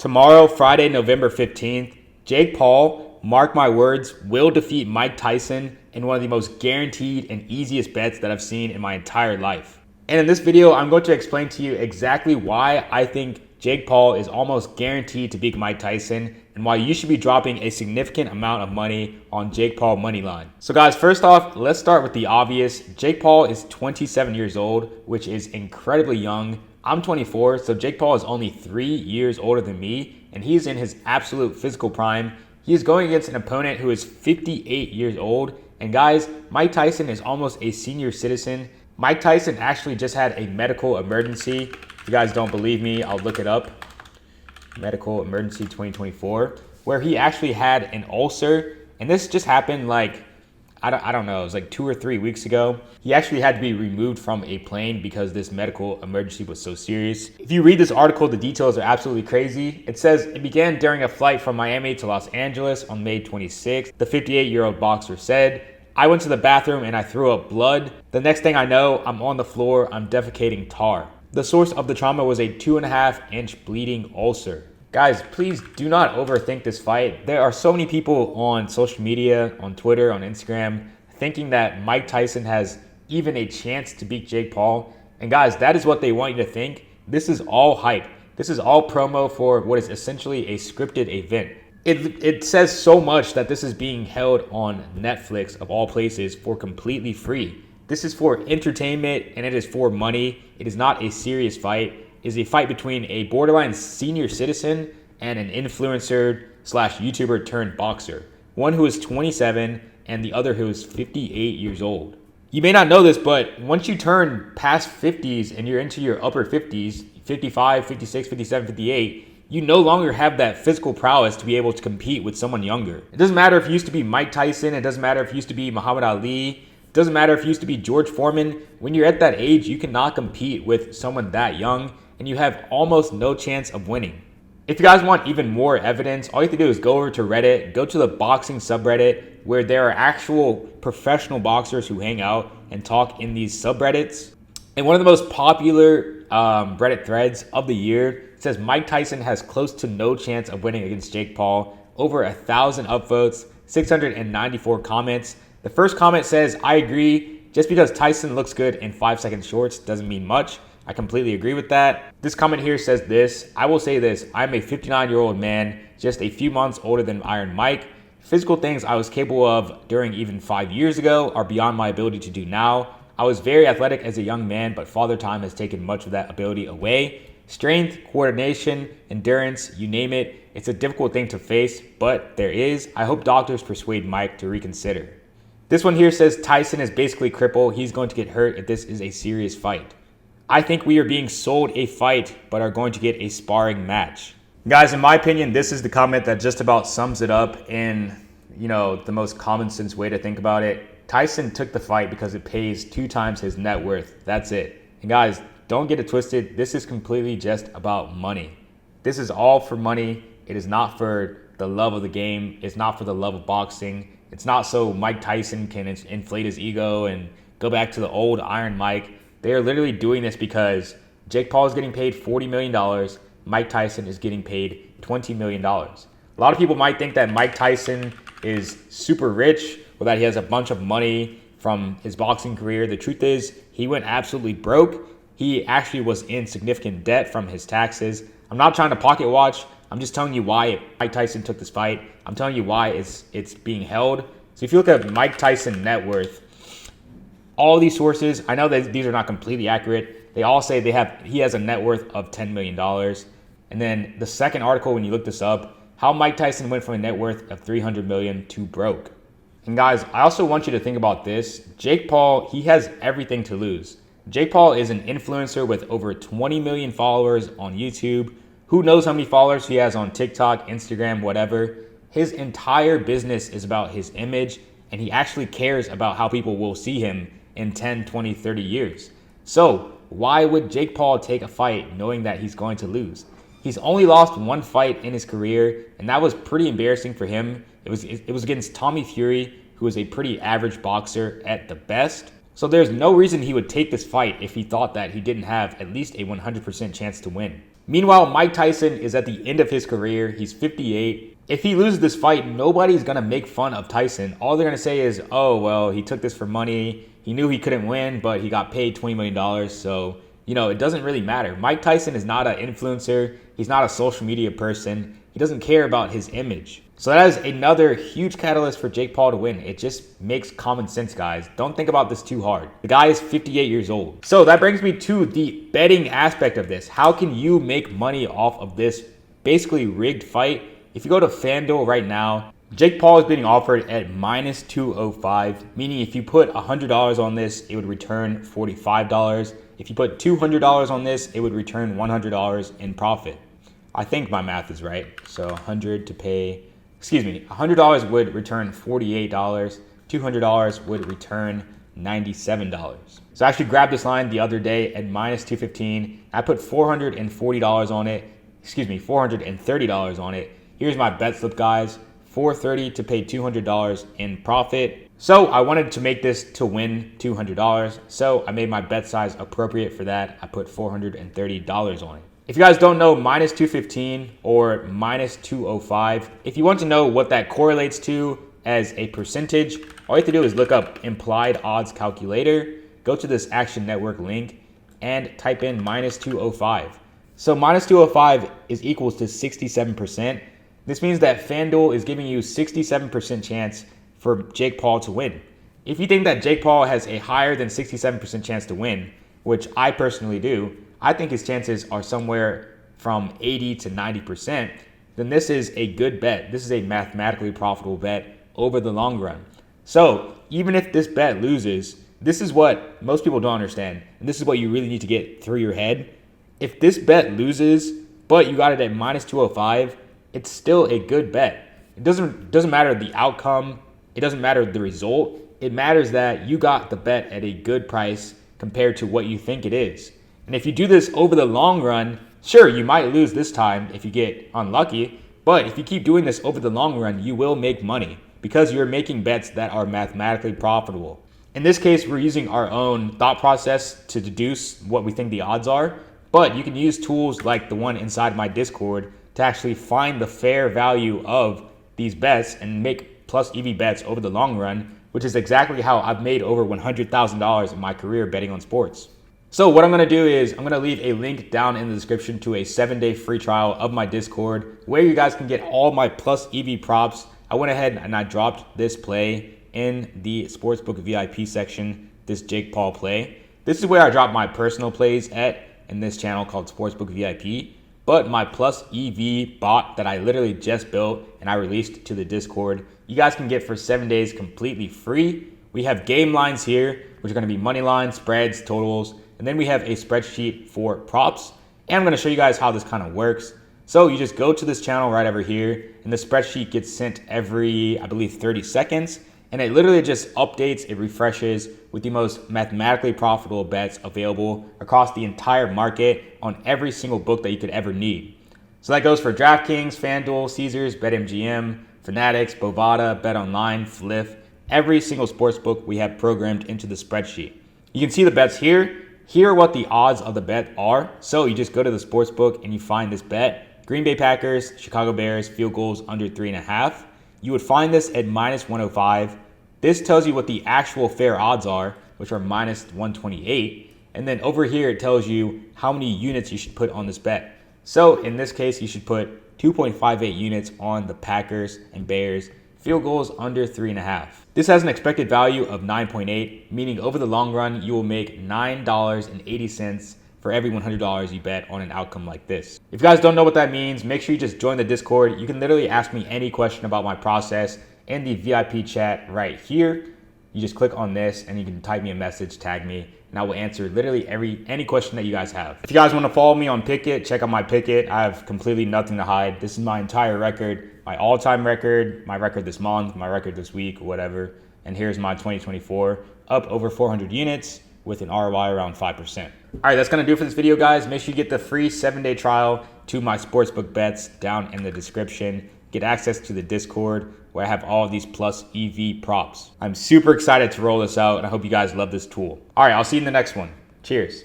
Tomorrow, Friday, November 15th, Jake Paul, mark my words, will defeat Mike Tyson in one of the most guaranteed and easiest bets that I've seen in my entire life. And in this video, I'm going to explain to you exactly why I think Jake Paul is almost guaranteed to beat Mike Tyson and why you should be dropping a significant amount of money on Jake Paul money line. So guys, first off, let's start with the obvious. Jake Paul is 27 years old, which is incredibly young. I'm 24, so Jake Paul is only 3 years older than me, and he's in his absolute physical prime. He is going against an opponent who is 58 years old. And guys, Mike Tyson is almost a senior citizen. Mike Tyson actually just had a medical emergency. If you guys don't believe me, I'll look it up. Medical emergency 2024, where he actually had an ulcer. And this just happened like, I don't know, it was like 2 or 3 weeks ago. He actually had to be removed from a plane because this medical emergency was so serious. If you read this article, the details are absolutely crazy. It says it began during a flight from Miami to Los Angeles on May 26th. The 58-year-old boxer said, "I went to the bathroom and I threw up blood. The next thing I know, I'm on the floor, I'm defecating tar. The source of the trauma was a 2.5-inch bleeding ulcer." Guys, please do not overthink this fight. There are so many people on social media, on Twitter, on Instagram, thinking that Mike Tyson has even a chance to beat Jake Paul. And guys, that is what they want you to think. This is all hype. This is all promo for what is essentially a scripted event. It says so much that this is being held on Netflix, of all places, for completely free. This is for entertainment and it is for money. It is not a serious fight. It is a fight between a borderline senior citizen and an influencer slash YouTuber turned boxer. One who is 27 and the other who is 58 years old. You may not know this, but once you turn past 50s and you're into your upper 50s, 55, 56, 57, 58, you no longer have that physical prowess to be able to compete with someone younger. It doesn't matter if you used to be Mike Tyson. It doesn't matter if you used to be Muhammad Ali. It doesn't matter if you used to be George Foreman. When you're at that age, you cannot compete with someone that young, and you have almost no chance of winning. If you guys want even more evidence, all you have to do is go over to Reddit, go to the boxing subreddit, where there are actual professional boxers who hang out and talk in these subreddits. And one of the most popular Reddit threads of the year says Mike Tyson has close to no chance of winning against Jake Paul. Over 1,000 upvotes, 694 comments. The first comment says, "I agree. Just because Tyson looks good in 5-second shorts doesn't mean much." I completely agree with that. This comment here says this: "I will say this, I'm a 59-year-old man, just a few months older than Iron Mike. Physical things I was capable of during even 5 years ago are beyond my ability to do now. I was very athletic as a young man, but father time has taken much of that ability away. Strength, coordination, endurance, you name it. It's a difficult thing to face, but there is. I hope doctors persuade Mike to reconsider." This one here says Tyson is basically crippled. He's going to get hurt if this is a serious fight. "I think we are being sold a fight, but are going to get a sparring match." Guys, in my opinion, this is the comment that just about sums it up in, the most common sense way to think about it. Tyson took the fight because it pays 2 times his net worth. That's it. And guys, don't get it twisted. This is completely just about money. This is all for money. It is not for the love of the game. It's not for the love of boxing. It's not so Mike Tyson can inflate his ego and go back to the old Iron Mike. They are literally doing this because Jake Paul is getting paid $40 million. Mike Tyson is getting paid $20 million. A lot of people might think that Mike Tyson is super rich or that he has a bunch of money from his boxing career. The truth is, he went absolutely broke. He actually was in significant debt from his taxes. I'm not trying to pocket watch. I'm just telling you why Mike Tyson took this fight. I'm telling you why it's being held. So if you look at Mike Tyson net worth, all these sources, I know that these are not completely accurate. They all say he has a net worth of $10 million. And then the second article, when you look this up, how Mike Tyson went from a net worth of $300 million to broke. And guys, I also want you to think about this. Jake Paul, he has everything to lose. Jake Paul is an influencer with over 20 million followers on YouTube. Who knows how many followers he has on TikTok, Instagram, whatever. His entire business is about his image, and he actually cares about how people will see him in 10, 20, 30 years. So why would Jake Paul take a fight knowing that he's going to lose? He's only lost one fight in his career, and that was pretty embarrassing for him. It was against Tommy Fury, who is a pretty average boxer at the best. So there's no reason he would take this fight if he thought that he didn't have at least a 100% chance to win. Meanwhile, Mike Tyson is at the end of his career. He's 58. If he loses this fight, nobody's going to make fun of Tyson. All they're going to say is, oh, well, he took this for money. He knew he couldn't win, but he got paid $20 million. So, it doesn't really matter. Mike Tyson is not an influencer. He's not a social media person. He doesn't care about his image. So that is another huge catalyst for Jake Paul to win. It just makes common sense, guys. Don't think about this too hard. The guy is 58 years old. So that brings me to the betting aspect of this. How can you make money off of this basically rigged fight? If you go to FanDuel right now, Jake Paul is being offered at minus 205, meaning if you put $100 on this, it would return $45. If you put $200 on this, it would return $100 in profit. I think my math is right. So $100 would return $48. $200 would return $97. So I actually grabbed this line the other day at minus 215. I put $440 on it. $430 on it. Here's my bet slip, guys. $430 to pay $200 in profit. So I wanted to make this to win $200. So I made my bet size appropriate for that. I put $430 on it. If you guys don't know minus 215 or minus 205, if you want to know what that correlates to as a percentage, all you have to do is look up Implied odds calculator, go to this Action Network link, and type in minus 205. So minus 205 is equals to 67%. This means that FanDuel is giving you 67% chance for Jake Paul to win. If you think that Jake Paul has a higher than 67% chance to win, which I personally do, I think his chances are somewhere from 80 to 90%, then this is a good bet. This is a mathematically profitable bet over the long run. So even if this bet loses, this is what most people don't understand, and this is what you really need to get through your head. If this bet loses, but you got it at minus 205, it's still a good bet. It doesn't matter the outcome. It doesn't matter the result. It matters that you got the bet at a good price compared to what you think it is. And if you do this over the long run, sure, you might lose this time if you get unlucky, but if you keep doing this over the long run, you will make money because you're making bets that are mathematically profitable. In this case, we're using our own thought process to deduce what we think the odds are, but you can use tools like the one inside my Discord to actually find the fair value of these bets and make plus EV bets over the long run, which is exactly how I've made over $100,000 in my career betting on sports. So what I'm going to do is I'm going to leave a link down in the description to a 7-day free trial of my Discord where you guys can get all my plus EV props. I went ahead and I dropped this play in the Sportsbook VIP section, this Jake Paul play. This is where I drop my personal plays at in this channel called Sportsbook VIP. But my plus EV bot that I literally just built and I released to the Discord, you guys can get for 7 days completely free. We have game lines here, which are going to be money lines, spreads, totals. And then we have a spreadsheet for props. And I'm going to show you guys how this kind of works. So you just go to this channel right over here, and the spreadsheet gets sent every, I believe, 30 seconds. And it literally just updates, it refreshes with the most mathematically profitable bets available across the entire market on every single book that you could ever need. So that goes for DraftKings, FanDuel, Caesars, BetMGM, Fanatics, Bovada, BetOnline, Fliff. Every single sports book we have programmed into the spreadsheet. You can see the bets here. Here are what the odds of the bet are. So you just go to the sports book and you find this bet. Green Bay Packers, Chicago Bears, field goals under 3.5. You would find this at minus 105. This tells you what the actual fair odds are, which are minus 128. And then over here, it tells you how many units you should put on this bet. So in this case, you should put 2.58 units on the Packers and Bears, field goals under 3.5. This has an expected value of 9.8, meaning over the long run, you will make $9.80 for every $100 you bet on an outcome like this. If you guys don't know what that means, make sure you just join the Discord. You can literally ask me any question about my process in the VIP chat right here. You just click on this and you can type me a message, tag me, and I will answer literally any question that you guys have. If you guys want to follow me on Pickett, check out my Pickett. I have completely nothing to hide. This is my entire record, my all-time record, my record this month, my record this week, whatever. And here's my 2024, up over 400 units with an ROI around 5%. All right, that's gonna do it for this video, guys. Make sure you get the free 7-day trial to my sportsbook bets down in the description. Get access to the Discord where I have all of these plus EV props. I'm super excited to roll this out and I hope you guys love this tool. All right, I'll see you in the next one. Cheers.